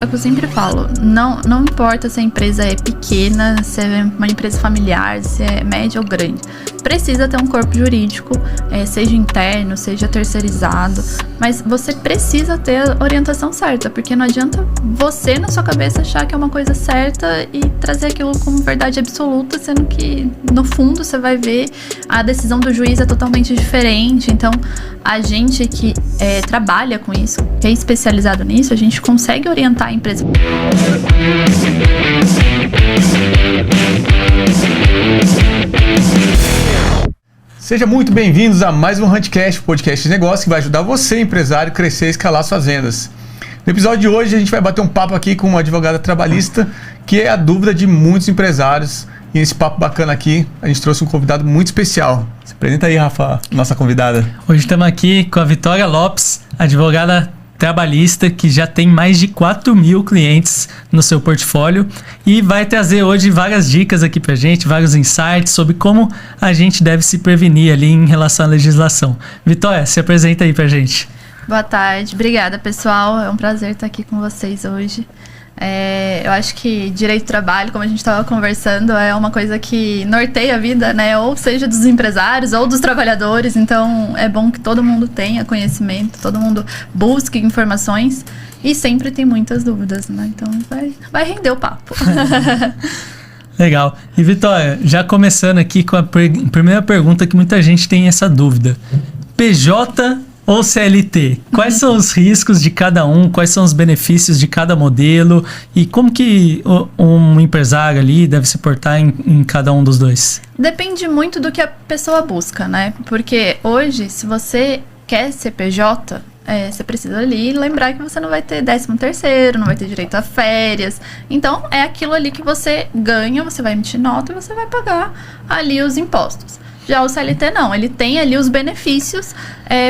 É o que eu sempre falo, não importa se a empresa é pequena, se é uma empresa familiar, se é média ou grande. Precisa ter um corpo jurídico, seja interno, seja terceirizado, mas você precisa ter a orientação certa, porque não adianta você na sua cabeça achar que é uma coisa certa e trazer aquilo como verdade absoluta, sendo que no fundo você vai ver a decisão do juiz é totalmente diferente. Então a gente que trabalha com isso, que é especializado nisso, a gente consegue orientar a empresa. Seja muito bem-vindos a mais um Huntcast, podcast de negócio que vai ajudar você, empresário, a crescer e escalar suas vendas. No episódio de hoje a gente vai bater um papo aqui com uma advogada trabalhista, que é a dúvida de muitos empresários. E nesse papo bacana aqui, a gente trouxe um convidado muito especial. Se apresenta aí, Rafa, nossa convidada. Hoje estamos aqui com a Vitória Lopes, advogada trabalhista que já tem mais de 4.000 clientes no seu portfólio e vai trazer hoje várias dicas aqui pra gente, vários insights sobre como a gente deve se prevenir ali em relação à legislação. Vitória, se apresenta aí pra gente. Boa tarde, obrigada pessoal, é um prazer estar aqui com vocês hoje. Eu acho que direito do trabalho, como a gente estava conversando, é uma coisa que norteia a vida, né? Ou seja, dos empresários ou dos trabalhadores. Então, é bom que todo mundo tenha conhecimento, todo mundo busque informações e sempre tem muitas dúvidas, né? Então, vai render o papo. Legal. E, Vitória, já começando aqui com a primeira pergunta que muita gente tem essa dúvida. PJ ou CLT? Quais são os riscos de cada um? Quais são os benefícios de cada modelo? E como que um empresário ali deve se portar em cada um dos dois? Depende muito do que a pessoa busca, né? Porque hoje, se você quer ser PJ, você precisa ali lembrar que você não vai ter 13º, não vai ter direito a férias. Então, é aquilo ali que você ganha, você vai emitir nota e você vai pagar ali os impostos. Já o CLT não, ele tem ali os benefícios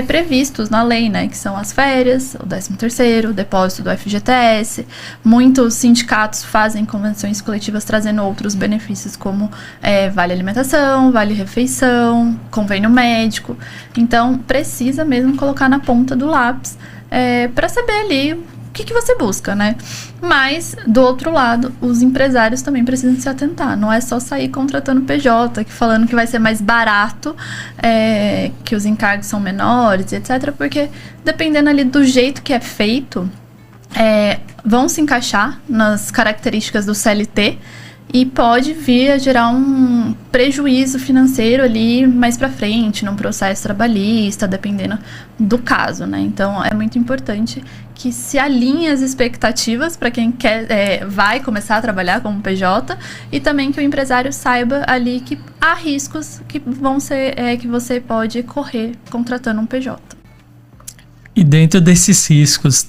previstos na lei, né? Que são as férias, o 13º, o depósito do FGTS. Muitos sindicatos fazem convenções coletivas trazendo outros benefícios como vale alimentação, vale refeição, convênio médico. Então, precisa mesmo colocar na ponta do lápis para saber ali o que você busca, né? Mas, do outro lado, os empresários também precisam se atentar. Não é só sair contratando PJ, falando que vai ser mais barato, que os encargos são menores, etc. Porque, dependendo ali do jeito que é feito, vão se encaixar nas características do CLT e pode vir a gerar um prejuízo financeiro ali mais pra frente, num processo trabalhista, dependendo do caso, né? Então, é muito importante que se alinhe as expectativas para quem vai começar a trabalhar como PJ e também que o empresário saiba ali que há riscos que vão ser que você pode correr contratando um PJ. E dentro desses riscos,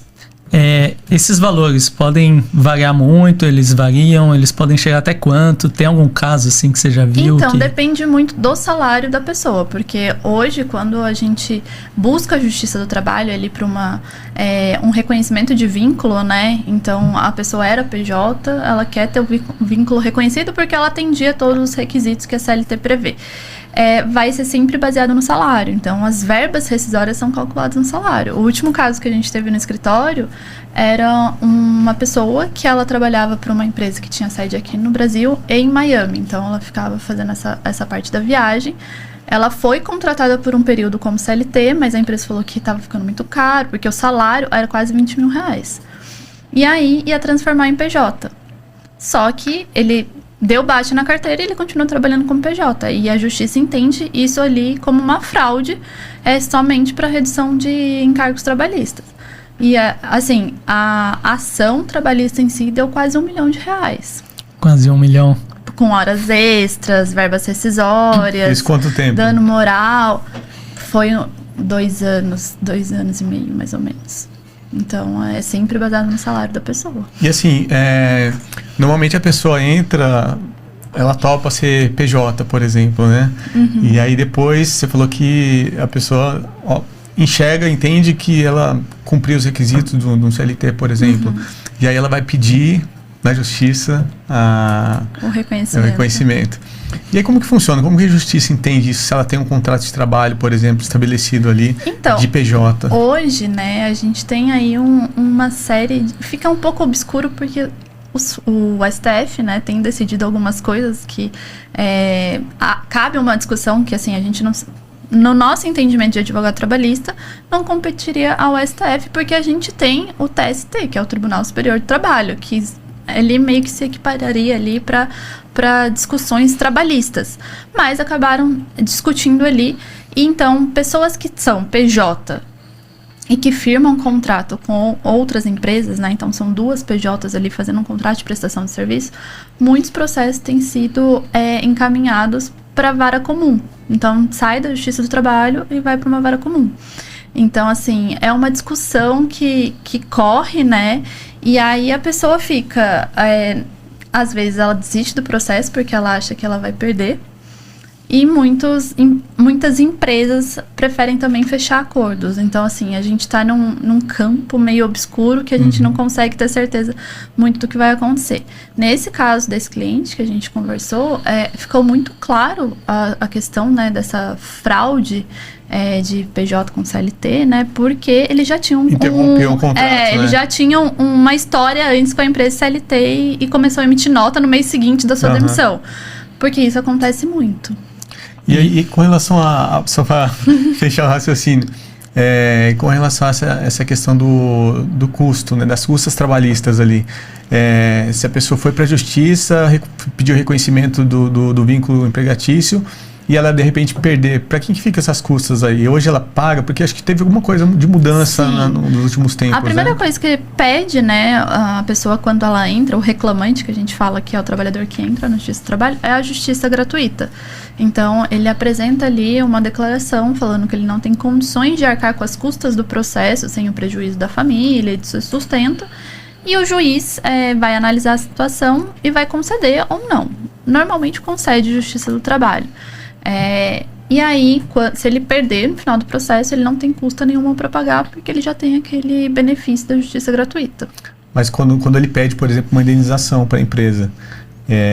esses valores podem variar muito, eles variam, eles podem chegar até quanto? Tem algum caso assim que você já viu? Então, depende muito do salário da pessoa, porque hoje, quando a gente busca a Justiça do Trabalho ali para um reconhecimento de vínculo, né? Então, a pessoa era PJ, ela quer ter o vínculo reconhecido porque ela atendia todos os requisitos que a CLT prevê. Vai ser sempre baseado no salário. Então, as verbas rescisórias são calculadas no salário. O último caso que a gente teve no escritório era uma pessoa que ela trabalhava para uma empresa que tinha sede aqui no Brasil e em Miami. Então, ela ficava fazendo essa parte da viagem. Ela foi contratada por um período como CLT, mas a empresa falou que estava ficando muito caro, porque o salário era quase R$20 mil. E aí, ia transformar em PJ. Só que ele deu baixa na carteira e ele continuou trabalhando como PJ. E a justiça entende isso ali como uma fraude, somente para redução de encargos trabalhistas. E, assim, a ação trabalhista em si deu quase R$1 milhão. Quase 1 milhão. Com horas extras, verbas rescisórias. Isso quanto tempo? Dano moral. Foi 2 anos, 2 anos e meio, mais ou menos. Então, é sempre baseado no salário da pessoa. E assim, normalmente a pessoa entra, ela topa ser PJ, por exemplo, né? Uhum. E aí depois você falou que a pessoa enxerga, entende que ela cumpriu os requisitos de um CLT, por exemplo. Uhum. E aí ela vai pedir na justiça o reconhecimento. E aí como que funciona? Como que a justiça entende isso? Se ela tem um contrato de trabalho, por exemplo, estabelecido ali, Então, de PJ? Hoje, né, a gente tem aí uma série... Fica um pouco obscuro porque o STF, né, tem decidido algumas coisas que cabe uma discussão que, assim, a gente não... No nosso entendimento de advogado trabalhista, não competiria ao STF, porque a gente tem o TST, que é o Tribunal Superior do Trabalho, que ele meio que se equipararia ali para discussões trabalhistas. Mas acabaram discutindo ali. E então, pessoas que são PJ e que firmam contrato com outras empresas, né? Então, são 2 PJs ali fazendo um contrato de prestação de serviço. Muitos processos têm sido encaminhados para a vara comum. Então, sai da Justiça do Trabalho e vai para uma vara comum. Então, assim, é uma discussão que corre, né? E aí a pessoa fica... às vezes ela desiste do processo porque ela acha que ela vai perder. E muitas empresas preferem também fechar acordos. Então, assim, a gente está num campo meio obscuro que a gente não consegue ter certeza muito do que vai acontecer. Nesse caso desse cliente que a gente conversou, ficou muito claro a questão, né, dessa fraude de PJ com CLT, né? Porque eles já tinham interrompeu o contrato, eles já tinham uma história antes com a empresa CLT e começou a emitir nota no mês seguinte da sua demissão. Porque isso acontece muito. E aí, com relação só para fechar o raciocínio, com relação a essa questão do custo, né, das custas trabalhistas ali, se a pessoa foi para a justiça, pediu reconhecimento do vínculo empregatício, e ela de repente perder, para quem que fica essas custas aí? Hoje ela paga, porque acho que teve alguma coisa de mudança nos últimos tempos. A primeira coisa que pede, né, a pessoa quando ela entra, o reclamante, que a gente fala que é o trabalhador que entra na Justiça do Trabalho, é a justiça gratuita. Então, ele apresenta ali uma declaração falando que ele não tem condições de arcar com as custas do processo, sem o prejuízo da família e do seu sustento, e o juiz vai analisar a situação e vai conceder ou não. Normalmente concede a Justiça do Trabalho. E aí, se ele perder no final do processo, ele não tem custa nenhuma para pagar, porque ele já tem aquele benefício da justiça gratuita. Mas quando ele pede, por exemplo, uma indenização para a empresa,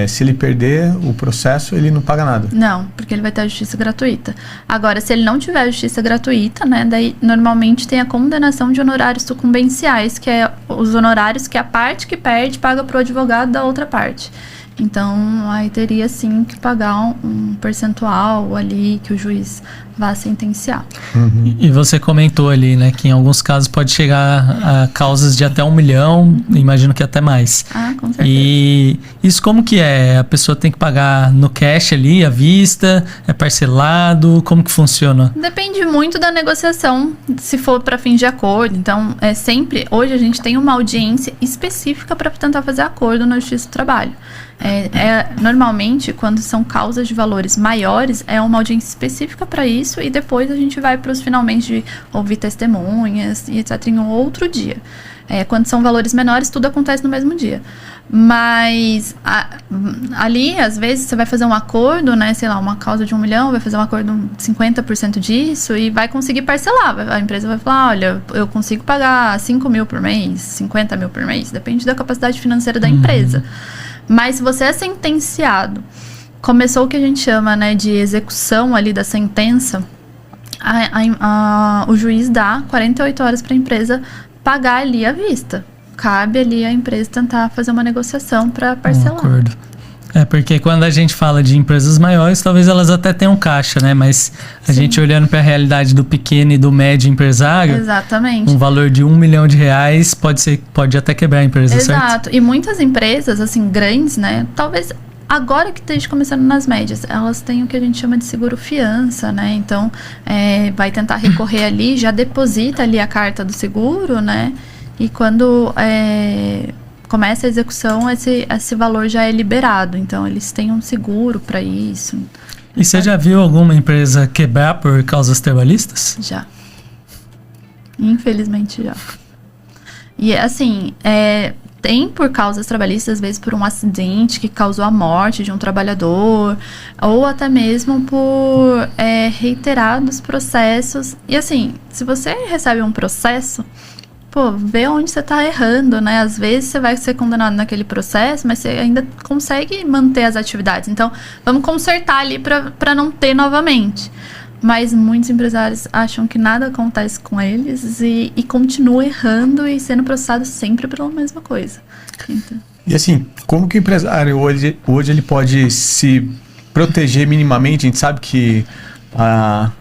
se ele perder o processo, ele não paga nada? Não, porque ele vai ter a justiça gratuita. Agora, se ele não tiver a justiça gratuita, né, daí normalmente tem a condenação de honorários sucumbenciais, que é os honorários que a parte que perde paga para o advogado da outra parte. Então, aí teria sim que pagar um percentual ali que o juiz vá sentenciar. E você comentou ali, né, que em alguns casos pode chegar a causas de até 1 milhão, imagino que até mais. Ah, com certeza. E isso como que é? A pessoa tem que pagar no cash ali, à vista? É parcelado? Como que funciona? Depende muito da negociação, se for para fins de acordo. Então, hoje a gente tem uma audiência específica para tentar fazer acordo na Justiça do Trabalho. Normalmente, quando são causas de valores maiores, é uma audiência específica para isso e depois a gente vai para os finalmente de ouvir testemunhas e etc. em um outro dia. Quando são valores menores, tudo acontece no mesmo dia. Mas ali, às vezes, você vai fazer um acordo, né? Sei lá, uma causa de 1 milhão, vai fazer um acordo de 50% disso e vai conseguir parcelar. A empresa vai falar, olha, eu consigo pagar 5 mil por mês, 50 mil por mês, depende da capacidade financeira da empresa. Mas se você é sentenciado, começou o que a gente chama, né, de execução ali da sentença, o juiz dá 48 horas para a empresa pagar ali à vista. Cabe ali a empresa tentar fazer uma negociação para parcelar. Um acordo. Porque quando a gente fala de empresas maiores, talvez elas até tenham caixa, né? Mas a gente olhando para a realidade do pequeno e do médio empresário, exatamente, um valor de R$1 milhão pode até quebrar a empresa, exato, certo? E muitas empresas, assim, grandes, né? Talvez agora que esteja começando nas médias, elas têm o que a gente chama de seguro-fiança, né? Então, vai tentar recorrer ali, já deposita ali a carta do seguro, né? E quando começa a execução, esse valor já é liberado. Então, eles têm um seguro para isso. E você já viu alguma empresa quebrar por causas trabalhistas? Já. Infelizmente, já. E, assim, tem por causas trabalhistas, às vezes por um acidente que causou a morte de um trabalhador, ou até mesmo por reiterados processos. E, assim, se você recebe um processo, pô, vê onde você tá errando, né? Às vezes você vai ser condenado naquele processo, mas você ainda consegue manter as atividades. Então, vamos consertar ali para não ter novamente. Mas muitos empresários acham que nada acontece com eles e continuam errando e sendo processados sempre pela mesma coisa. Então. E assim, como que o empresário hoje ele pode se proteger minimamente? A gente sabe que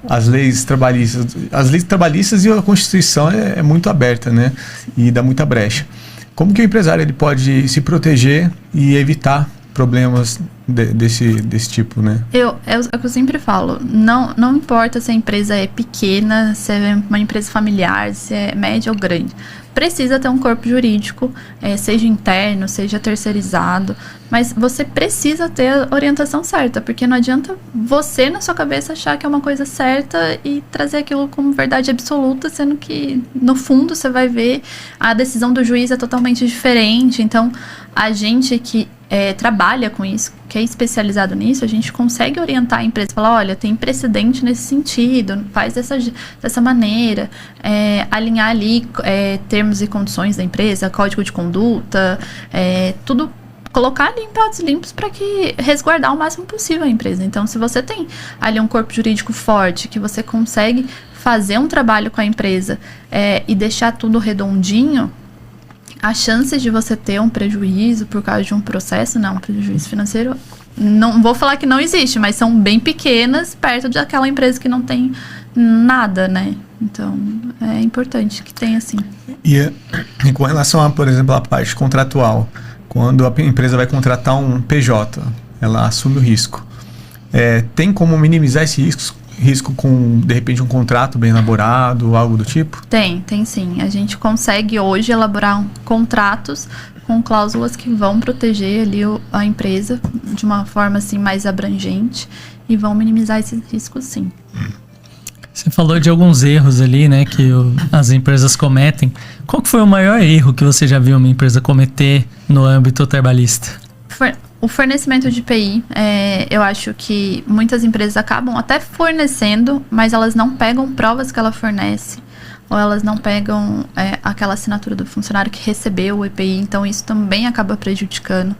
as leis trabalhistas e a Constituição é muito aberta, né? E dá muita brecha. Como que o empresário ele pode se proteger e evitar problemas desse tipo, né? É o que eu sempre falo, não importa se a empresa é pequena, se é uma empresa familiar, se é média ou grande. Precisa ter um corpo jurídico, seja interno, seja terceirizado, mas você precisa ter a orientação certa, porque não adianta você na sua cabeça achar que é uma coisa certa e trazer aquilo como verdade absoluta, sendo que no fundo você vai ver a decisão do juiz é totalmente diferente. Então a gente que trabalha com isso, que é especializado nisso, a gente consegue orientar a empresa, falar, olha, tem precedente nesse sentido, faz dessa maneira, alinhar ali termos e condições da empresa, código de conduta, tudo, colocar ali em pratos limpos para que resguardar o máximo possível a empresa. Então, se você tem ali um corpo jurídico forte, que você consegue fazer um trabalho com a empresa e deixar tudo redondinho, a chance de você ter um prejuízo por causa de um processo, um prejuízo financeiro, não vou falar que não existe, mas são bem pequenas perto daquela empresa que não tem nada, né? Então, é importante que tenha, assim. E com relação a, por exemplo, a parte contratual, quando a empresa vai contratar um PJ, ela assume o risco. Tem como minimizar esse risco com, de repente, um contrato bem elaborado, algo do tipo? Tem sim. A gente consegue hoje elaborar contratos com cláusulas que vão proteger ali a empresa de uma forma assim mais abrangente e vão minimizar esses riscos, sim. Você falou de alguns erros ali, né, que as empresas cometem. Qual que foi o maior erro que você já viu uma empresa cometer no âmbito trabalhista? O fornecimento de IPI, eu acho que muitas empresas acabam até fornecendo, mas elas não pegam provas que ela fornece, ou elas não pegam aquela assinatura do funcionário que recebeu o IPI, então isso também acaba prejudicando.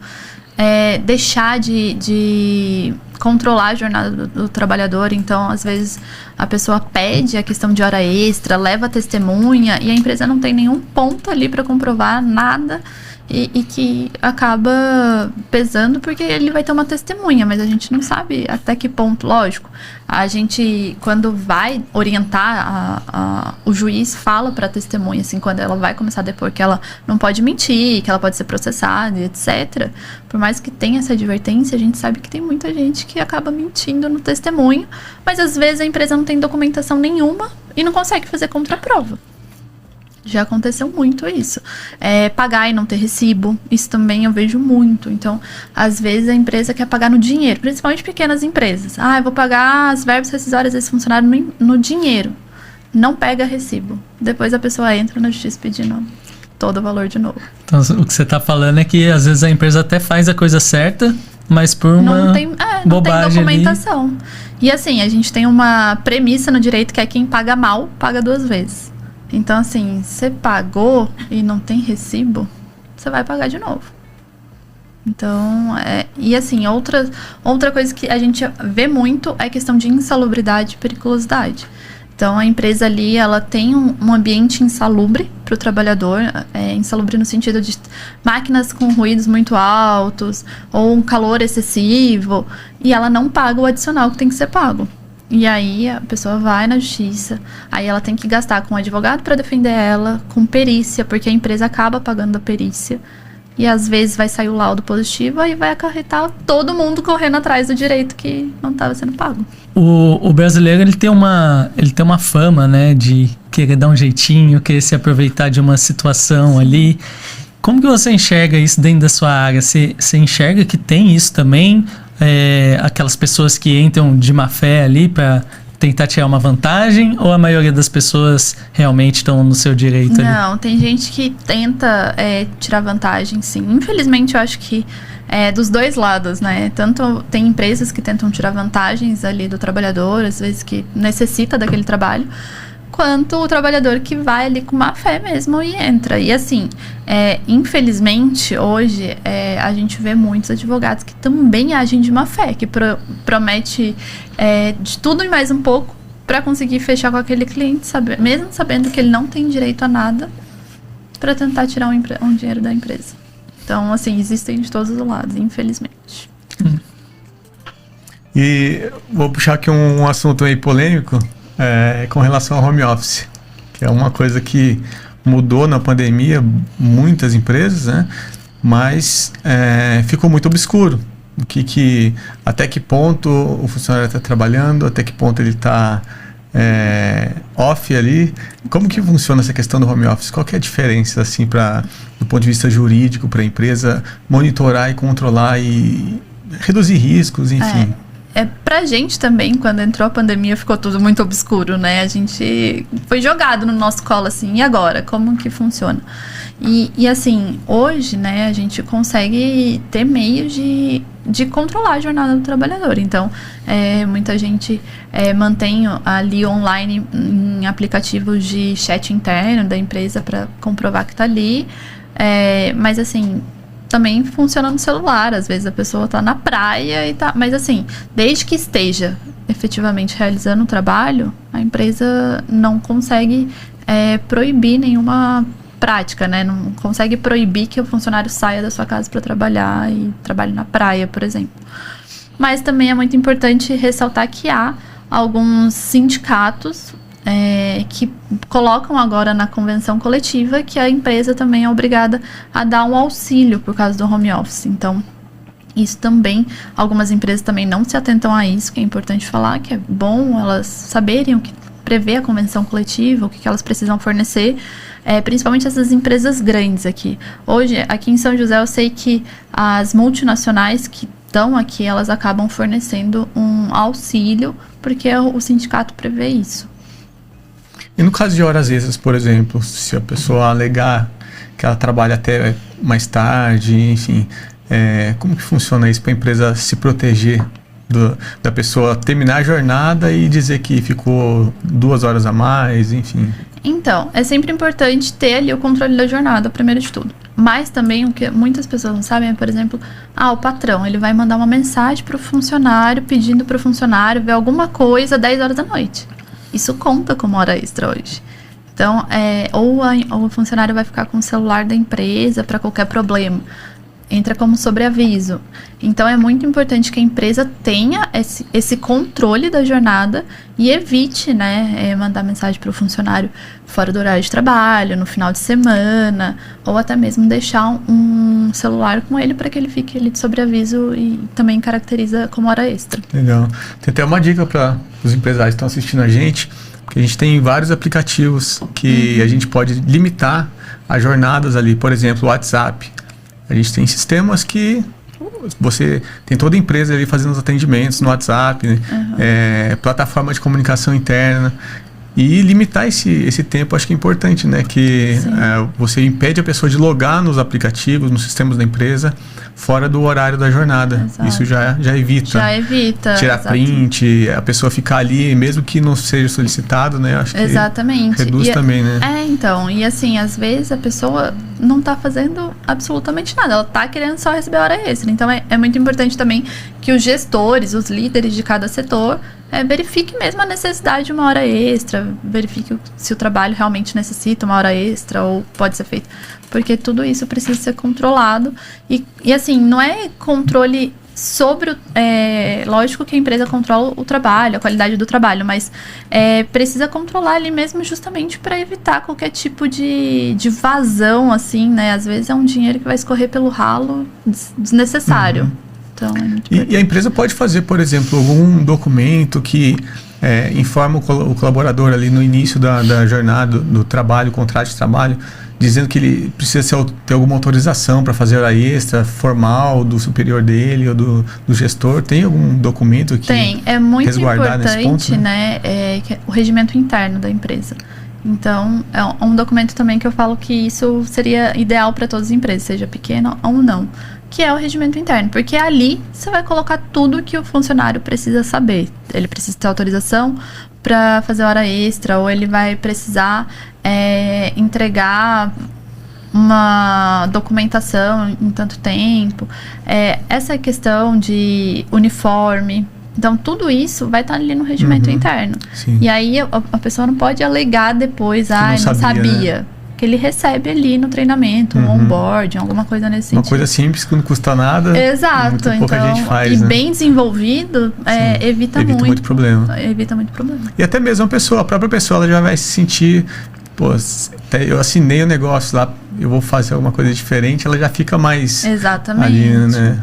Deixar de controlar a jornada do trabalhador, então às vezes a pessoa pede a questão de hora extra, leva testemunha e a empresa não tem nenhum ponto ali para comprovar nada. E que acaba pesando porque ele vai ter uma testemunha, mas a gente não sabe até que ponto, lógico. A gente, quando vai orientar, o juiz fala para a testemunha, assim, quando ela vai começar a depor, que ela não pode mentir, que ela pode ser processada, etc. Por mais que tenha essa advertência, a gente sabe que tem muita gente que acaba mentindo no testemunho, mas às vezes a empresa não tem documentação nenhuma e não consegue fazer contraprova. Já aconteceu muito isso. Pagar e não ter recibo, isso também eu vejo muito. Então, às vezes a empresa quer pagar no dinheiro, principalmente pequenas empresas. Eu vou pagar as verbas rescisórias desse funcionário no dinheiro. Não pega recibo. Depois a pessoa entra na justiça pedindo todo o valor de novo. Então, o que você está falando é que às vezes a empresa até faz a coisa certa, mas por uma não tem documentação. Ali. E assim, a gente tem uma premissa no direito que é quem paga mal, paga 2 vezes. Então, assim, você pagou e não tem recibo, você vai pagar de novo. Então, e assim, outra coisa que a gente vê muito é a questão de insalubridade e periculosidade. Então, a empresa ali, ela tem um ambiente insalubre para o trabalhador, insalubre no sentido de máquinas com ruídos muito altos, ou um calor excessivo, e ela não paga o adicional que tem que ser pago. E aí a pessoa vai na justiça, aí ela tem que gastar com um advogado para defender ela, com perícia, porque a empresa acaba pagando a perícia. E às vezes vai sair o laudo positivo e vai acarretar todo mundo correndo atrás do direito que não estava sendo pago. O brasileiro ele tem uma fama, né, de querer dar um jeitinho, querer se aproveitar de uma situação ali. Como que você enxerga isso dentro da sua área? Você enxerga que tem isso também? Aquelas pessoas que entram de má fé ali para tentar tirar uma vantagem, ou a maioria das pessoas realmente estão no seu direito ali? Não, tem gente que tenta tirar vantagem, sim. Infelizmente, eu acho que dos dois lados, né? Tanto tem empresas que tentam tirar vantagens ali do trabalhador, às vezes que necessita daquele trabalho, quanto o trabalhador que vai ali com má fé mesmo e entra. E assim, infelizmente, hoje, a gente vê muitos advogados que também agem de má fé, que promete de tudo e mais um pouco para conseguir fechar com aquele cliente, mesmo sabendo que ele não tem direito a nada, para tentar tirar um dinheiro da empresa. Então, assim, existem de todos os lados, infelizmente. E vou puxar aqui um assunto aí polêmico, com relação ao home office, que é uma coisa que mudou na pandemia, muitas empresas, né? Mas ficou muito obscuro. Até que ponto o funcionário está trabalhando, até que ponto ele está off ali. Como que funciona essa questão do home office? Qual que é a diferença, assim, do ponto de vista jurídico, para a empresa monitorar e controlar e reduzir riscos, enfim? Pra gente também, quando entrou a pandemia, ficou tudo muito obscuro, né? A gente foi jogado no nosso colo, assim, e agora? Como que funciona? E assim, hoje, né, a gente consegue ter meios de controlar a jornada do trabalhador. Então, muita gente mantém ali online em aplicativos de chat interno da empresa para comprovar que tá ali. Mas assim, também funciona no celular. Às vezes a pessoa tá na praia e tá... Mas assim, desde que esteja efetivamente realizando o trabalho, a empresa não consegue proibir nenhuma prática, né? Não consegue proibir que o funcionário saia da sua casa para trabalhar e trabalhe na praia, por exemplo. Mas também é muito importante ressaltar que há alguns sindicatos que colocam agora na convenção coletiva que a empresa também é obrigada a dar um auxílio por causa do home office. Então, isso também, algumas empresas também não se atentam a isso, que é importante falar, que é bom elas saberem o que prevê a convenção coletiva, o que elas precisam fornecer, principalmente essas empresas grandes aqui. Hoje, aqui em São José, eu sei que as multinacionais que estão aqui, elas acabam fornecendo um auxílio, porque o sindicato prevê isso. E no caso de horas extras, por exemplo, se a pessoa alegar que ela trabalha até mais tarde, enfim, como que funciona isso para a empresa se proteger da pessoa terminar a jornada e dizer que ficou 2 horas a mais, enfim? Então, é sempre importante ter ali o controle da jornada, primeiro de tudo. Mas também o que muitas pessoas não sabem é, por exemplo, o patrão, ele vai mandar uma mensagem para o funcionário, pedindo para o funcionário ver alguma coisa às 10 horas da noite. Isso conta como hora extra hoje. Então, ou o funcionário vai ficar com o celular da empresa para qualquer problema. Entra como sobreaviso. Então, é muito importante que a empresa tenha esse controle da jornada e evite, né, mandar mensagem para o funcionário fora do horário de trabalho, no final de semana, ou até mesmo deixar um celular com ele para que ele fique ali de sobreaviso e também caracteriza como hora extra. Legal. Tem até uma dica para os empresários que estão assistindo a gente, porque a gente tem vários aplicativos que a gente pode limitar as jornadas ali. Por exemplo, o WhatsApp. A gente tem sistemas que você tem toda a empresa ali fazendo os atendimentos no WhatsApp, né? Plataforma de comunicação interna. E limitar esse tempo, acho que é importante, né? Que você impede a pessoa de logar nos aplicativos, nos sistemas da empresa, fora do horário da jornada. Exato. Isso já evita. Já evita. Tirar print, a pessoa ficar ali, mesmo que não seja solicitado, né? Acho que reduz também, né? Então, e assim, às vezes a pessoa não tá fazendo absolutamente nada, ela tá querendo só receber hora extra. Então, é muito importante também que os gestores, os líderes de cada setor, verifique mesmo a necessidade de uma hora extra, verifique se o trabalho realmente necessita uma hora extra ou pode ser feito, porque tudo isso precisa ser controlado e assim, não é controle sobre lógico que a empresa controla o trabalho, a qualidade do trabalho, mas precisa controlar ali mesmo justamente para evitar qualquer tipo de vazão, assim, né, às vezes é um dinheiro que vai escorrer pelo ralo desnecessário. Então, e a empresa pode fazer, por exemplo, algum documento que informa o colaborador ali no início da jornada do trabalho, contrato de trabalho, dizendo que ele precisa ter alguma autorização para fazer hora extra formal do superior dele ou do gestor. Tem algum documento que é muito resguardar nesse ponto, importante, né? O regimento interno da empresa. Então, é um documento também que eu falo que isso seria ideal para todas as empresas, seja pequena ou não, que é o regimento interno, porque ali você vai colocar tudo que o funcionário precisa saber. Ele precisa ter autorização para fazer hora extra, ou ele vai precisar entregar uma documentação em tanto tempo. Essa questão de uniforme. Então, tudo isso vai estar ali no regimento interno. Sim. E aí, a pessoa não pode alegar depois, não sabia. Né? Que ele recebe ali no treinamento, um onboard, alguma coisa nesse sentido. Uma coisa simples que não custa nada. Exato. Pouca então, gente faz, e né? bem desenvolvido, evita muito problema. Evita muito problema. E até mesmo a própria pessoa, ela já vai se sentir, eu assinei o negócio lá, eu vou fazer alguma coisa diferente, ela já fica mais Exatamente. ali, né?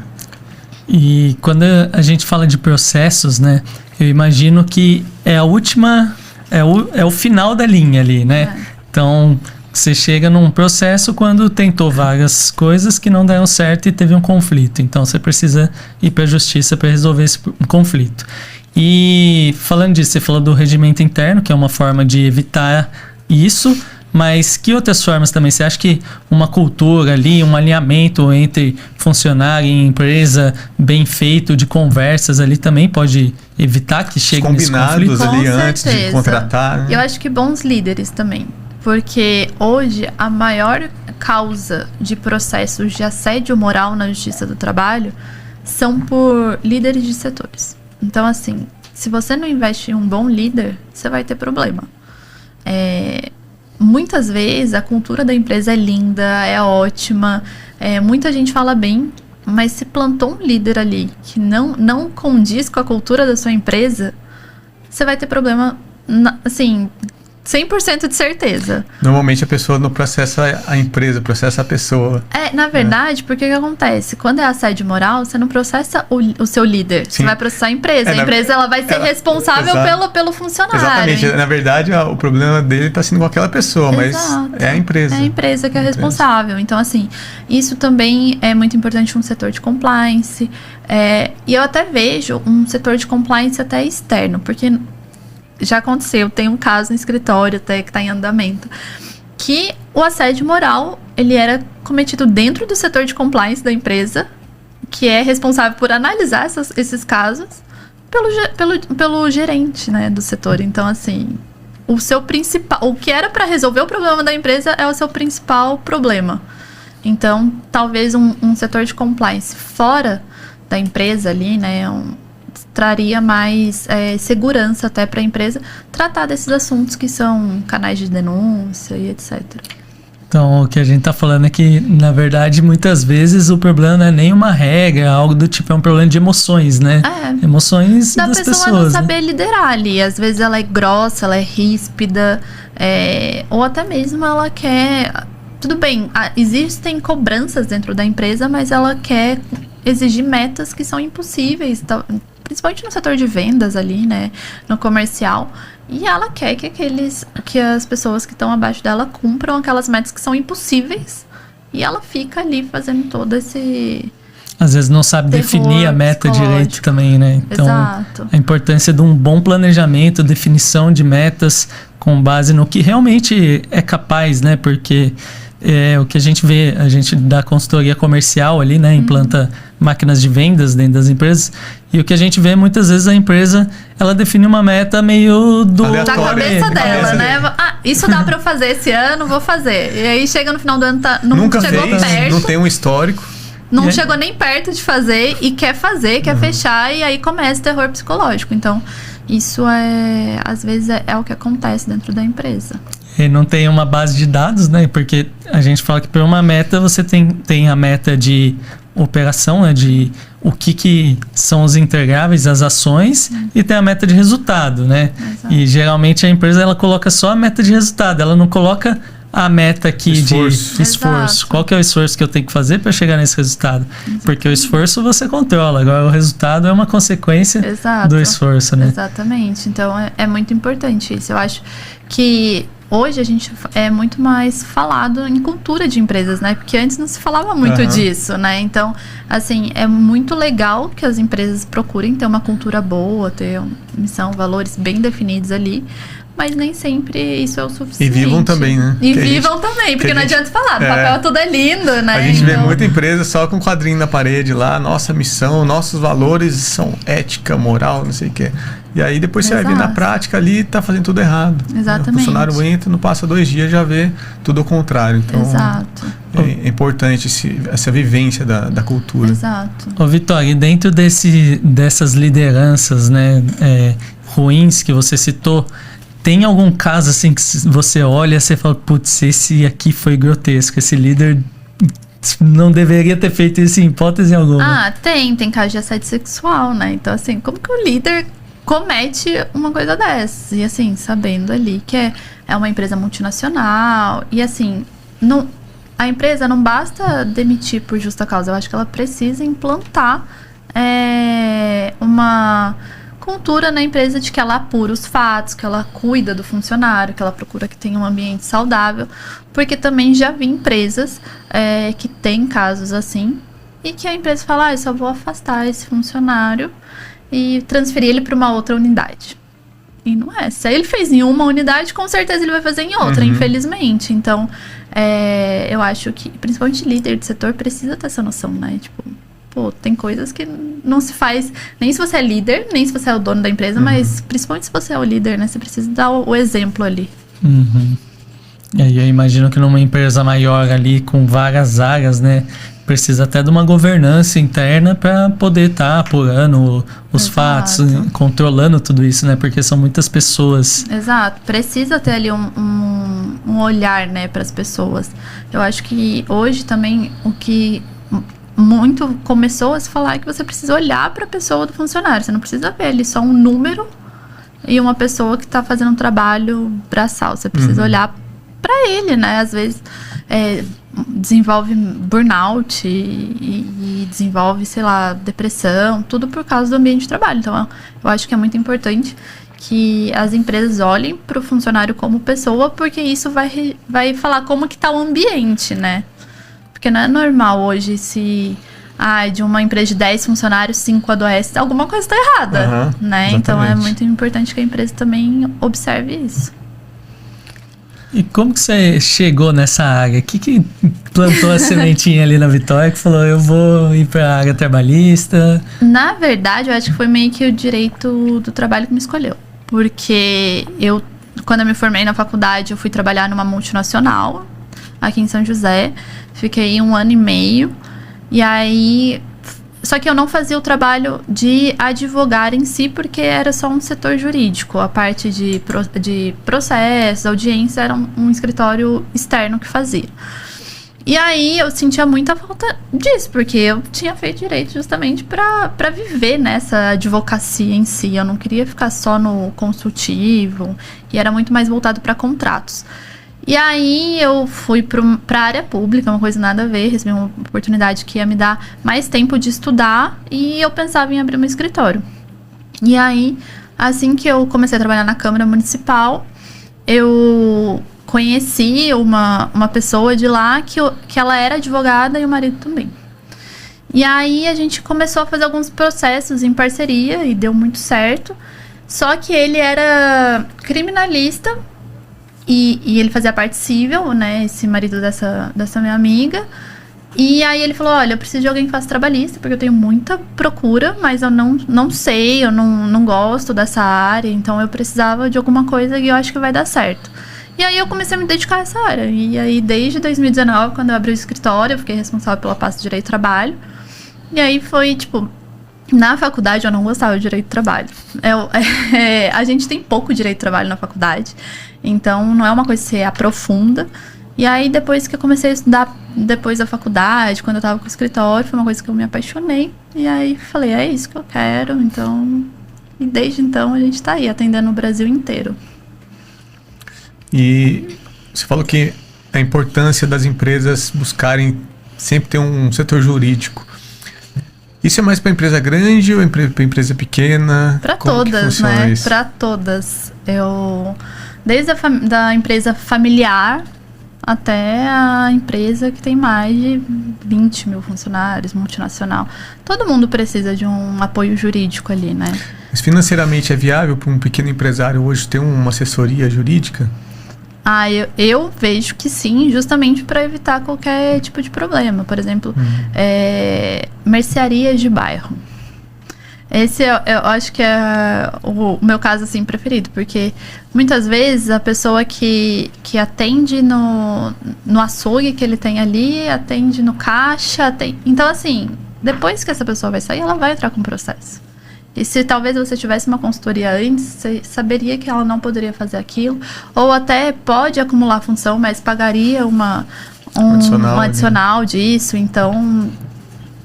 E quando a gente fala de processos, né? Eu imagino que é a última, é o final da linha ali, né? Então, você chega num processo quando tentou várias coisas que não deram certo e teve um conflito. Então, você precisa ir para a justiça para resolver esse conflito. E falando disso, você falou do regimento interno, que é uma forma de evitar isso, mas que outras formas também? Você acha que uma cultura ali, um alinhamento entre funcionário e empresa bem feito de conversas ali também pode evitar que chegue nesse conflito? Combinados ali Com antes de certeza. contratar. Né? Eu acho que bons líderes também. Porque hoje a maior causa de processos de assédio moral na Justiça do Trabalho são por líderes de setores. Então, assim, se você não investe em um bom líder, você vai ter problema. Muitas vezes a cultura da empresa é linda, é ótima, muita gente fala bem, mas se plantou um líder ali que não condiz com a cultura da sua empresa, você vai ter problema, assim, 100% de certeza. Normalmente a pessoa não processa a empresa, processa a pessoa. Na verdade, porque o que acontece? Quando é assédio moral, você não processa o seu líder. Sim. Você vai processar a empresa. A empresa ela vai ser responsável pelo funcionário. Exatamente. Na verdade, o problema dele está sendo com aquela pessoa, mas é a empresa. É a empresa que é responsável. Então, assim, isso também é muito importante no setor de compliance. E eu até vejo um setor de compliance até externo, porque já aconteceu, tem um caso no escritório até que está em andamento, que o assédio moral, ele era cometido dentro do setor de compliance da empresa, que é responsável por analisar esses casos, pelo gerente, né, do setor. Então, assim, o que era para resolver o problema da empresa é o seu principal problema. Então, talvez um setor de compliance fora da empresa ali, né, traria mais segurança até para a empresa tratar desses assuntos que são canais de denúncia e etc. Então, o que a gente está falando é que, na verdade, muitas vezes o problema não é nem uma regra, algo do tipo, é um problema de emoções, né? Emoções das pessoas. Da pessoa não saber liderar ali. Às vezes ela é grossa, ela é ríspida, ou até mesmo ela quer... Tudo bem, existem cobranças dentro da empresa, mas ela quer exigir metas que são impossíveis, principalmente no setor de vendas ali, né, no comercial, e ela quer que as pessoas que estão abaixo dela cumpram aquelas metas que são impossíveis, e ela fica ali fazendo todo esse... Às vezes não sabe definir a meta direito também, né? Então, exato. A importância de um bom planejamento, definição de metas com base no que realmente é capaz, né? Porque o que a gente vê, a gente dá consultoria comercial ali, né? Implanta máquinas de vendas dentro das empresas. E o que a gente vê, muitas vezes, a empresa, ela define uma meta meio da cabeça dela, né? Isso dá pra eu fazer esse ano, vou fazer. E aí chega no final do ano, nunca chegou fez, perto. Não tem um histórico. Não chegou nem perto de fazer e quer fazer, quer fechar, e aí começa o terror psicológico. Então, isso às vezes é o que acontece dentro da empresa. E não tem uma base de dados, né? Porque a gente fala que para uma meta você tem a meta de operação, né? De o que são os entregáveis, as ações, e tem a meta de resultado, né? Exato. E geralmente a empresa ela coloca só a meta de resultado, ela não coloca a meta aqui de esforço. Exato. Qual que é o esforço que eu tenho que fazer para chegar nesse resultado? Exatamente. Porque o esforço você controla, agora o resultado é uma consequência do esforço, né? Exatamente. Então é muito importante isso. Eu acho que hoje a gente é muito mais falado em cultura de empresas, né? Porque antes não se falava muito disso, né? Então, assim, é muito legal que as empresas procurem ter uma cultura boa, ter uma missão, valores bem definidos ali. mas nem sempre isso é o suficiente. E vivam também, né? E vivam também, porque não adianta falar, no papel tudo é lindo, né? A gente vê muita empresa só com quadrinho na parede lá, nossa missão, nossos valores são ética, moral, não sei o que. E aí depois você vai ver na prática ali, tá fazendo tudo errado. Exatamente. O funcionário entra, não passa 2 dias, já vê tudo ao contrário. Então, exato. É importante essa vivência da cultura. Exato. Ô Vitória, dentro dessas lideranças, né, ruins que você citou, tem algum caso assim que você olha e você fala, putz, esse aqui foi grotesco, esse líder não deveria ter feito isso em hipótese alguma? Tem caso de assédio sexual, né? Então, assim, como que o líder comete uma coisa dessas? E assim, sabendo ali que é uma empresa multinacional, e assim, a empresa não basta demitir por justa causa, eu acho que ela precisa implantar uma cultura na empresa de que ela apura os fatos, que ela cuida do funcionário, que ela procura que tenha um ambiente saudável, porque também já vi empresas que tem casos assim, e que a empresa fala, eu só vou afastar esse funcionário e transferir ele para uma outra unidade. E não é. Se ele fez em uma unidade, com certeza ele vai fazer em outra, infelizmente. Então, eu acho que, principalmente líder de setor, precisa ter essa noção, né? Tipo, tem coisas que não se faz, nem se você é líder, nem se você é o dono da empresa, mas principalmente se você é o líder, né? Você precisa dar o exemplo ali. E aí eu imagino que numa empresa maior ali, com várias áreas, né? Precisa até de uma governança interna para poder estar apurando os fatos, controlando tudo isso, né? Porque são muitas pessoas. Exato. Precisa ter ali um olhar, né, para as pessoas. Eu acho que hoje também o que muito começou a se falar é que você precisa olhar para a pessoa do funcionário. Você não precisa ver ali só um número e uma pessoa que está fazendo um trabalho braçal. Você precisa olhar para ele, né? Às vezes desenvolve burnout e desenvolve, sei lá, depressão, tudo por causa do ambiente de trabalho. Então, eu acho que é muito importante que as empresas olhem para o funcionário como pessoa, porque isso vai falar como que tá o ambiente, né? Porque não é normal hoje se de uma empresa de 10 funcionários, 5 adoecem, alguma coisa está errada, né? Exatamente. Então, é muito importante que a empresa também observe isso. E como que você chegou nessa área? O que plantou a sementinha ali na Vitória que falou, eu vou ir para a área trabalhista? Na verdade, eu acho que foi meio que o direito do trabalho que me escolheu. Porque quando eu me formei na faculdade, eu fui trabalhar numa multinacional aqui em São José. Fiquei 1 ano e meio. E aí... Só que eu não fazia o trabalho de advogar em si, porque era só um setor jurídico. A parte de processos, audiência, era um escritório externo que fazia. E aí eu sentia muita falta disso, porque eu tinha feito direito justamente para viver nessa advocacia em si. Eu não queria ficar só no consultivo, e era muito mais voltado para contratos. E aí eu fui para a área pública, uma coisa nada a ver, recebi uma oportunidade que ia me dar mais tempo de estudar, e eu pensava em abrir um escritório. E aí, assim que eu comecei a trabalhar na Câmara Municipal, eu conheci uma pessoa de lá que ela era advogada e o marido também. E aí a gente começou a fazer alguns processos em parceria e deu muito certo. Só que ele era criminalista e ele fazia parte civil, né? Esse marido dessa minha amiga. E aí ele falou, olha, eu preciso de alguém que faça trabalhista, porque eu tenho muita procura, mas eu não sei, eu não gosto dessa área, então eu precisava de alguma coisa e eu acho que vai dar certo. E aí eu comecei a me dedicar a essa área. E aí desde 2019, quando eu abri o escritório, eu fiquei responsável pela pasta de Direito do Trabalho. E aí foi, tipo, na faculdade eu não gostava de Direito do Trabalho. A gente tem pouco Direito do Trabalho na faculdade, então não é uma coisa que você aprofunda. E aí depois que eu comecei a estudar, depois da faculdade, quando eu tava com o escritório, foi uma coisa que eu me apaixonei. E aí falei, é isso que eu quero, então... E desde então a gente tá aí, atendendo o Brasil inteiro. E você falou que a importância das empresas buscarem sempre ter um setor jurídico. Isso é mais para empresa grande ou para empresa pequena? Para todas, né? Para todas. Desde da empresa familiar até a empresa que tem mais de 20 mil funcionários, multinacional. Todo mundo precisa de um apoio jurídico ali, né? Mas financeiramente é viável para um pequeno empresário hoje ter uma assessoria jurídica? Eu vejo que sim, justamente para evitar qualquer tipo de problema. Por exemplo, mercearias de bairro. Esse eu acho que é o meu caso assim preferido, porque muitas vezes a pessoa que atende no açougue que ele tem ali, atende no caixa, então assim, depois que essa pessoa vai sair, ela vai entrar com processo. E se talvez você tivesse uma consultoria antes, você saberia que ela não poderia fazer aquilo, ou até pode acumular função, mas pagaria um adicional disso, então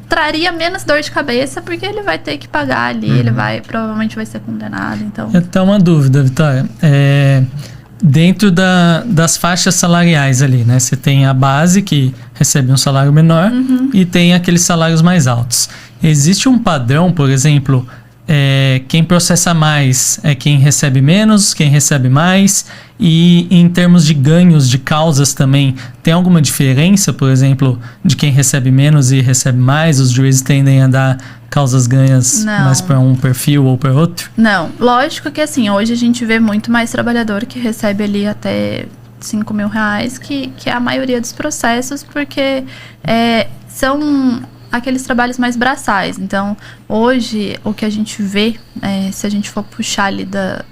traria menos dor de cabeça, porque ele vai ter que pagar ali, ele provavelmente vai ser condenado, então... Eu tenho uma dúvida, Vitória. Dentro das faixas salariais ali, né? Você tem a base, que recebe um salário menor, e tem aqueles salários mais altos. Existe um padrão, por exemplo, quem processa mais é quem recebe menos, quem recebe mais, e em termos de ganhos de causas também, tem alguma diferença, por exemplo, de quem recebe menos e recebe mais? Os juízes tendem a dar causas ganhas mais para um perfil ou para outro? Não, lógico que assim, hoje a gente vê muito mais trabalhador que recebe ali até R$5.000, que é a maioria dos processos, porque são aqueles trabalhos mais braçais. Então, hoje, o que a gente vê, se a gente for puxar ali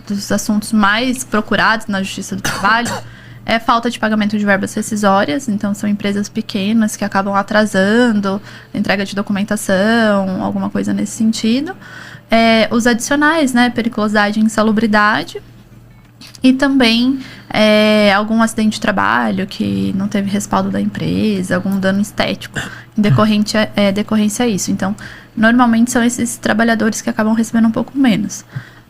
dos assuntos mais procurados na Justiça do Trabalho, é falta de pagamento de verbas rescisórias. Então, são empresas pequenas que acabam atrasando entrega de documentação, alguma coisa nesse sentido. Os adicionais, né, periculosidade e insalubridade. E também algum acidente de trabalho que não teve respaldo da empresa, algum dano estético decorrência a isso. Então, normalmente são esses trabalhadores que acabam recebendo um pouco menos.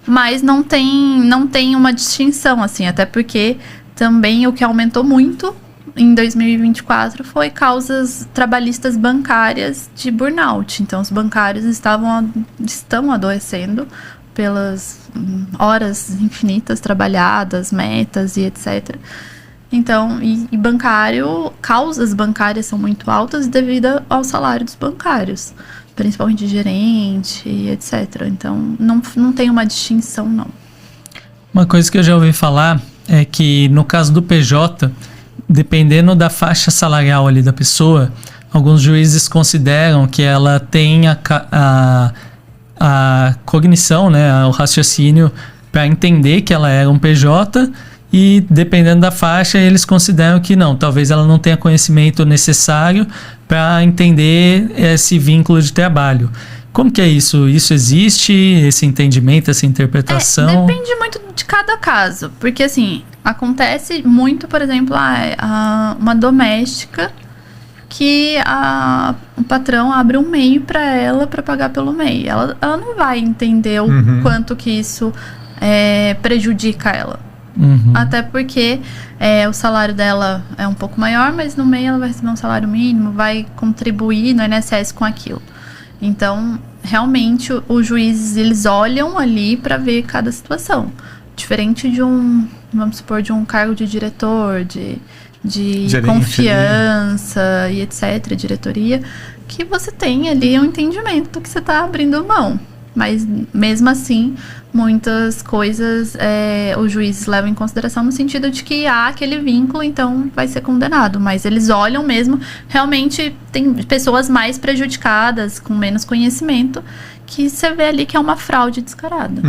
Mas não tem uma distinção, assim, até porque também o que aumentou muito em 2024 foi causas trabalhistas bancárias de burnout. Então, os bancários estão adoecendo pelas horas infinitas trabalhadas, metas e etc. Então, e causas bancárias são muito altas devido ao salário dos bancários, principalmente de gerente e etc. Então, não tem uma distinção, não. Uma coisa que eu já ouvi falar é que no caso do PJ, dependendo da faixa salarial ali da pessoa, alguns juízes consideram que ela tem a cognição, né, o raciocínio para entender que ela era um PJ, e dependendo da faixa eles consideram que não, talvez ela não tenha conhecimento necessário para entender esse vínculo de trabalho. Como que é isso? Isso existe, esse entendimento, essa interpretação? Depende muito de cada caso, porque assim, acontece muito, por exemplo, uma doméstica que o patrão abre um MEI para ela para pagar pelo MEI. Ela não vai entender o quanto que isso prejudica ela. Até porque o salário dela é um pouco maior, mas no MEI ela vai receber um salário mínimo, vai contribuir no INSS com aquilo. Então, realmente, os juízes, eles olham ali para ver cada situação. Diferente vamos supor, de um cargo de diretor, de confiança e etc., diretoria, que você tem ali um entendimento do que você está abrindo mão. Mas, mesmo assim, muitas coisas os juízes levam em consideração no sentido de que há aquele vínculo, então vai ser condenado. Mas eles olham mesmo, realmente tem pessoas mais prejudicadas, com menos conhecimento, que você vê ali que é uma fraude descarada.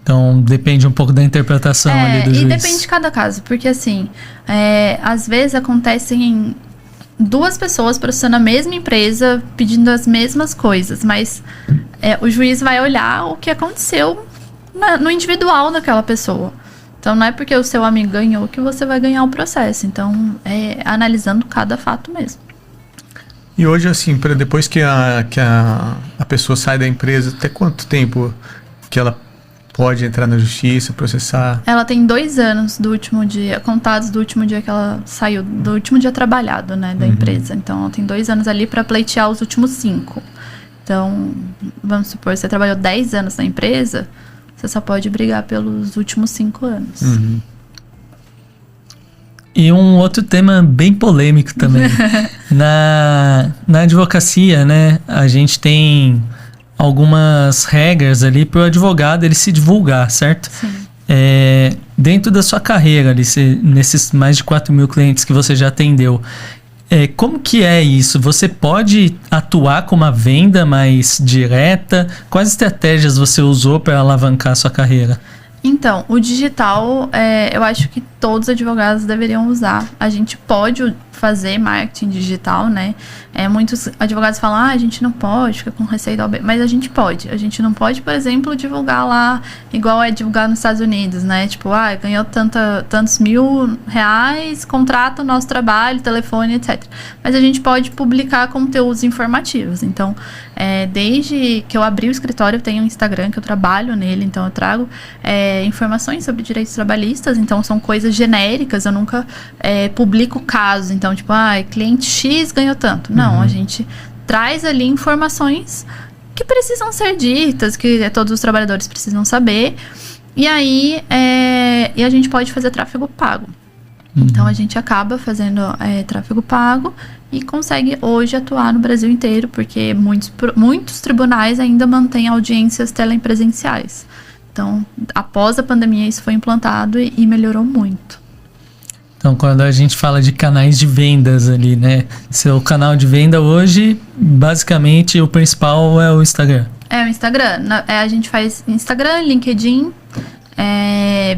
Então, depende um pouco da interpretação ali do juiz. E depende de cada caso, porque assim, às vezes acontecem duas pessoas processando a mesma empresa, pedindo as mesmas coisas, mas o juiz vai olhar o que aconteceu no individual daquela pessoa. Então, não é porque o seu amigo ganhou que você vai ganhar o processo. Então, analisando cada fato mesmo. E hoje, assim, depois que a pessoa sai da empresa, até quanto tempo que ela pode entrar na justiça, processar? Ela tem 2 anos do último dia, contados do último dia que ela saiu, do último dia trabalhado, né, da empresa. Então, ela tem 2 anos ali para pleitear os últimos 5. Então, vamos supor, você trabalhou 10 anos na empresa, você só pode brigar pelos últimos 5 anos. E um outro tema bem polêmico também. Na advocacia, né, a gente tem algumas regras ali para o advogado ele se divulgar, certo? Sim. Dentro da sua carreira, ali, nesses mais de 4 mil clientes que você já atendeu, como que é isso? Você pode atuar com uma venda mais direta? Quais estratégias você usou para alavancar a sua carreira? Então, o digital, eu acho que todos os advogados deveriam usar. A gente pode fazer marketing digital, né? Muitos advogados falam, a gente não pode, fica com receio da OAB, mas a gente pode. A gente não pode, por exemplo, divulgar lá, igual é divulgar nos Estados Unidos, né? Tipo, ganhou tantos R$1.000, contrata o nosso trabalho, telefone, etc. Mas a gente pode publicar conteúdos informativos. Então, desde que eu abri o escritório, eu tenho um Instagram que eu trabalho nele, então eu trago informações sobre direitos trabalhistas, então são coisas genéricas, eu nunca publico casos, então tipo, cliente X ganhou tanto. Não, a gente traz ali informações que precisam ser ditas, que todos os trabalhadores precisam saber, e aí a gente pode fazer tráfego pago. Então a gente acaba fazendo tráfego pago e consegue hoje atuar no Brasil inteiro, porque muitos tribunais ainda mantêm audiências telepresenciais. Então, após a pandemia, isso foi implantado e melhorou muito. Então, quando a gente fala de canais de vendas ali, né? Seu canal de venda hoje, basicamente, o principal é o Instagram. É o Instagram. A gente faz Instagram, LinkedIn,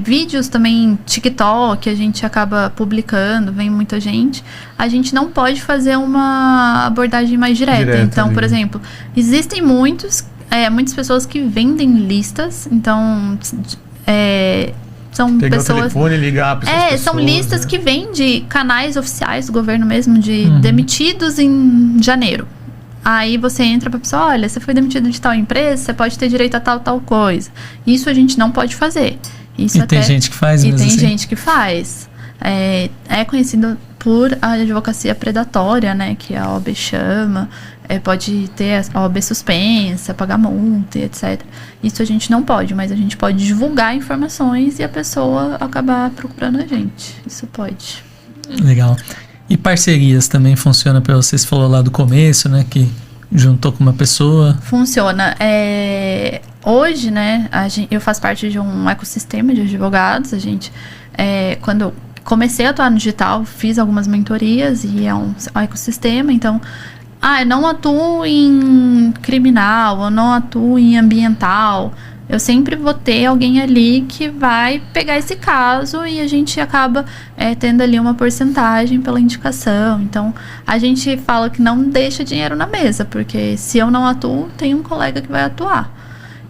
vídeos também, TikTok, a gente acaba publicando, vem muita gente. A gente não pode fazer uma abordagem mais direta. Então, ali, por exemplo, existem muitas pessoas que vendem listas, então são pegar pessoas... o telefone e ligar para essas pessoas, são listas que vêm de canais oficiais do governo mesmo, de demitidos em janeiro. Aí você entra pra pessoa, olha, você foi demitido de tal empresa, você pode ter direito a tal coisa. Isso a gente não pode fazer. Tem gente que faz mesmo. E tem gente que faz. É conhecido por a advocacia predatória, né, que a OAB chama. Pode ter a OAB suspensa, pagar multa, etc. Isso a gente não pode, mas a gente pode divulgar informações e a pessoa acabar procurando a gente. Isso pode. Legal. E parcerias também funciona para você? Você falou lá do começo, né, que juntou com uma pessoa. Funciona. Hoje, né, eu faço parte de um ecossistema de advogados. A gente, quando eu comecei a atuar no digital, fiz algumas mentorias e é um ecossistema. Então, eu não atuo em criminal, eu não atuo em ambiental. Eu sempre vou ter alguém ali que vai pegar esse caso e a gente acaba tendo ali uma porcentagem pela indicação. Então, a gente fala que não deixa dinheiro na mesa, porque se eu não atuo, tem um colega que vai atuar.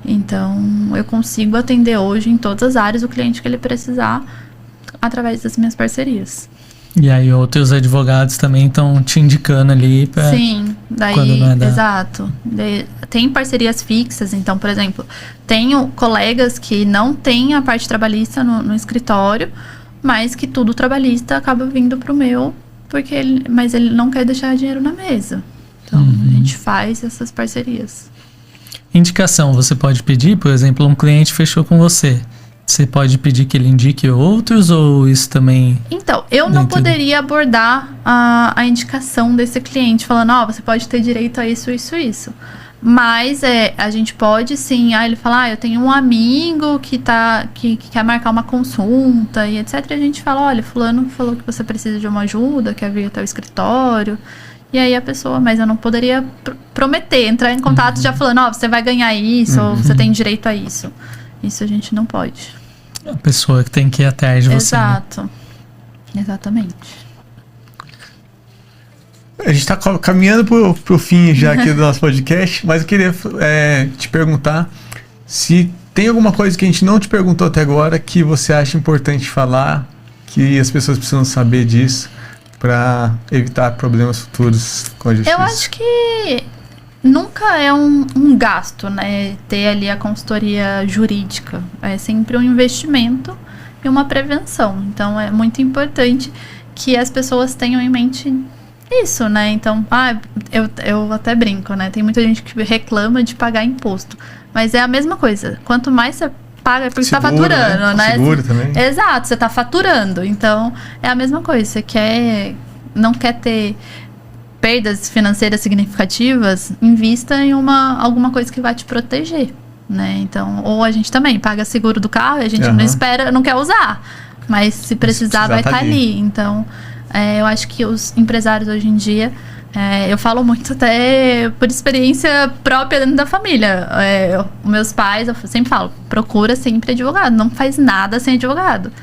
Então, eu consigo atender hoje em todas as áreas o cliente que ele precisar através das minhas parcerias. E aí outros advogados também estão te indicando ali para... Sim, daí, exato. Tem parcerias fixas, então, por exemplo, tenho colegas que não têm a parte trabalhista no escritório, mas que tudo trabalhista acaba vindo pro meu, mas ele não quer deixar dinheiro na mesa. Então, a gente faz essas parcerias. Indicação, você pode pedir, por exemplo, um cliente fechou com você. Você pode pedir que ele indique outros ou isso também... Então, eu não poderia abordar a indicação desse cliente falando, você pode ter direito a isso, isso, isso. Mas a gente pode sim, ele fala, eu tenho um amigo que quer marcar uma consulta e etc. E a gente fala, olha, fulano falou que você precisa de uma ajuda, quer vir até o escritório. E aí a pessoa, mas eu não poderia prometer, entrar em contato já falando, você vai ganhar isso, ou você tem direito a isso. Isso a gente não pode. A pessoa que tem que ir atrás de você. Exato. Né? Exatamente. A gente está caminhando pro fim já aqui do nosso podcast, mas eu queria te perguntar se tem alguma coisa que a gente não te perguntou até agora que você acha importante falar, que as pessoas precisam saber disso para evitar problemas futuros com a justiça. Eu acho que nunca é um gasto, né, ter ali a consultoria jurídica. É sempre um investimento e uma prevenção. Então, é muito importante que as pessoas tenham em mente isso, né? Então, eu até brinco, né? Tem muita gente que reclama de pagar imposto. Mas é a mesma coisa. Quanto mais você paga porque você tá Seguro, faturando, né? Seguro também. Exato, você tá faturando. Então, é a mesma coisa. Você não quer ter perdas financeiras significativas, invista em alguma coisa que vai te proteger, né? Então, ou a gente também paga seguro do carro e a gente não quer usar. Mas se precisar, vai estar ali. Então, eu acho que os empresários hoje em dia, eu falo muito até por experiência própria dentro da família. Meus pais, eu sempre falo, procura sempre advogado, não faz nada sem advogado.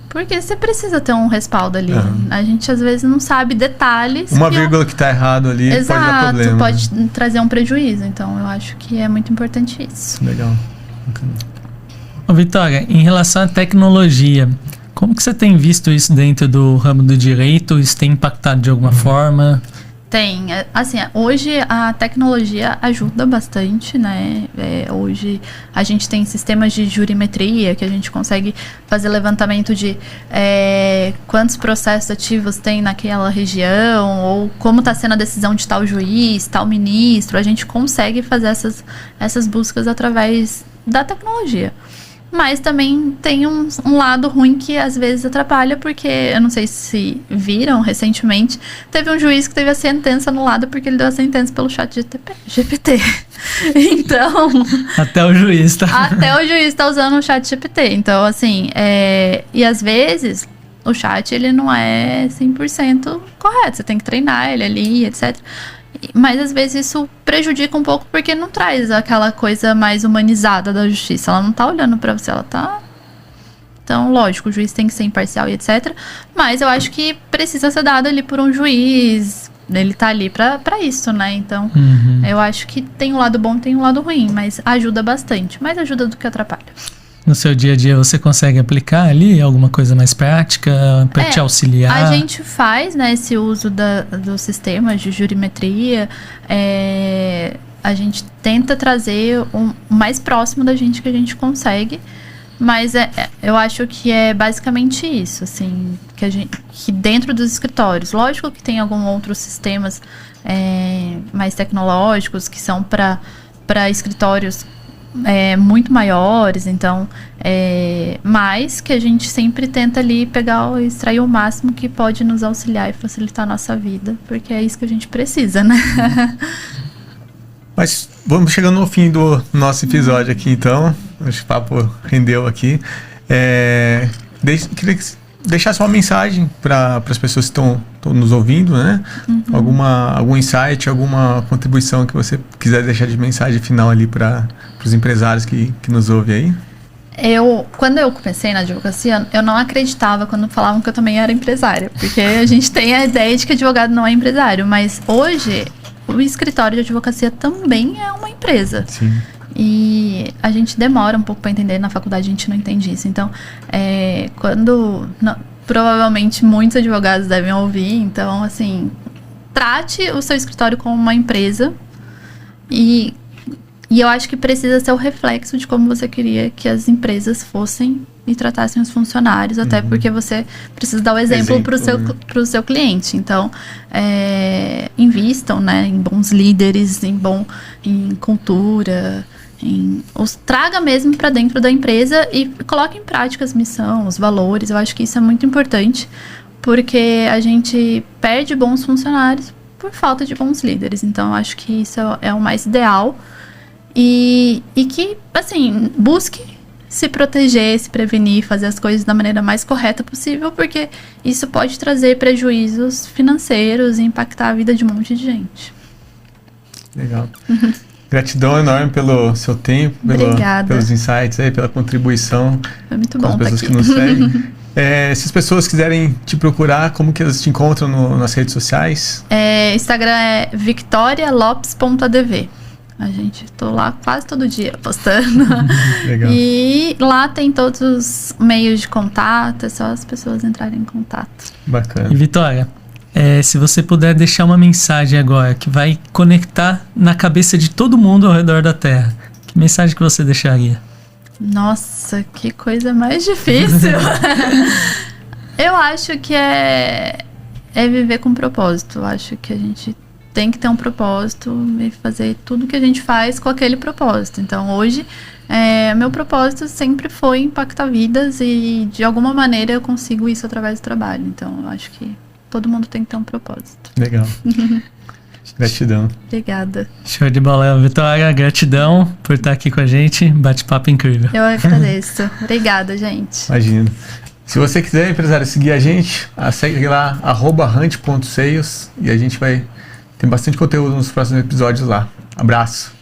Porque você precisa ter um respaldo ali. A gente às vezes não sabe detalhes. Uma vírgula que tá errado ali pode dar problema. Pode trazer um prejuízo. Então eu acho que é muito importante isso. Legal. Ô, Vitória, em relação à tecnologia, como que você tem visto isso dentro do ramo do direito? Isso tem impactado de alguma forma? Tem. Assim, hoje a tecnologia ajuda bastante, né? Hoje a gente tem sistemas de jurimetria que a gente consegue fazer levantamento de quantos processos ativos tem naquela região, ou como está sendo a decisão de tal juiz, tal ministro. A gente consegue fazer essas buscas através da tecnologia. Mas também tem um lado ruim que às vezes atrapalha, porque eu não sei se viram recentemente, teve um juiz que teve a sentença anulada porque ele deu a sentença pelo chat GPT. Então... Até o juiz tá usando o chat GPT. Então, assim, e às vezes o chat ele não é 100% correto. Você tem que treinar ele ali, etc. Mas às vezes isso prejudica um pouco porque não traz aquela coisa mais humanizada da justiça. Ela não tá olhando pra você, ela tá... Então, lógico, o juiz tem que ser imparcial e etc. Mas eu acho que precisa ser dado ali por um juiz. Ele tá ali pra isso, né? Então, eu acho que tem um lado bom e tem um lado ruim. Mas ajuda bastante. Mais ajuda do que atrapalha. No seu dia a dia você consegue aplicar ali alguma coisa mais prática para te auxiliar? A gente faz, né, esse uso dos sistemas de jurimetria. A gente tenta trazer o mais próximo da gente que a gente consegue. Mas eu acho que é basicamente isso, assim, que dentro dos escritórios. Lógico que tem alguns outros sistemas mais tecnológicos que são para escritórios muito maiores, então mas que a gente sempre tenta ali extrair o máximo que pode nos auxiliar e facilitar a nossa vida, porque é isso que a gente precisa, né? Mas vamos chegando no fim do nosso episódio aqui, então. Acho que o papo rendeu aqui. Queria que deixasse uma mensagem para as pessoas que estão nos ouvindo, né? Algum insight, alguma contribuição que você quiser deixar de mensagem final ali para os empresários que nos ouvem aí. Quando eu comecei na advocacia, eu não acreditava quando falavam que eu também era empresária, porque a gente tem a ideia de que advogado não é empresário, mas hoje o escritório de advocacia também é uma empresa. Sim. E a gente demora um pouco para entender, na faculdade a gente não entende isso. Então, provavelmente muitos advogados devem ouvir, então, assim, trate o seu escritório como uma empresa e eu acho que precisa ser o reflexo de como você queria que as empresas fossem e tratassem os funcionários, até porque você precisa dar o exemplo para o seu cliente. Então, invistam, né, em bons líderes, em cultura, traga mesmo para dentro da empresa e coloque em prática as missões, os valores. Eu acho que isso é muito importante, porque a gente perde bons funcionários por falta de bons líderes. Então, eu acho que isso é o mais ideal. E que, assim, busque se proteger, se prevenir, fazer as coisas da maneira mais correta possível, porque isso pode trazer prejuízos financeiros e impactar a vida de um monte de gente. Legal. Gratidão enorme pelo seu tempo, pelos insights aí, pela contribuição. Foi muito bom com as pessoas estar que nos seguem. Se as pessoas quiserem te procurar, como que elas te encontram nas redes sociais? Instagram é victorialopes.adv. A gente tô lá quase todo dia postando. Legal. E lá tem todos os meios de contato, é só as pessoas entrarem em contato. Bacana. E Vitória, se você puder deixar uma mensagem agora que vai conectar na cabeça de todo mundo ao redor da Terra, que mensagem que você deixaria? Nossa, que coisa mais difícil. Eu acho que é viver com propósito. Eu acho que a gente tem que ter um propósito e fazer tudo que a gente faz com aquele propósito. Então, hoje, meu propósito sempre foi impactar vidas e, de alguma maneira, eu consigo isso através do trabalho. Então, eu acho que todo mundo tem que ter um propósito. Legal. Gratidão. Obrigada. Show de bola, Vitória. Gratidão por estar aqui com a gente. Bate-papo incrível. Eu agradeço. Obrigada, gente. Imagina. Se você quiser, empresário, seguir a gente, segue lá, @hunt.sales, e a gente vai ter bastante conteúdo nos próximos episódios lá. Abraço.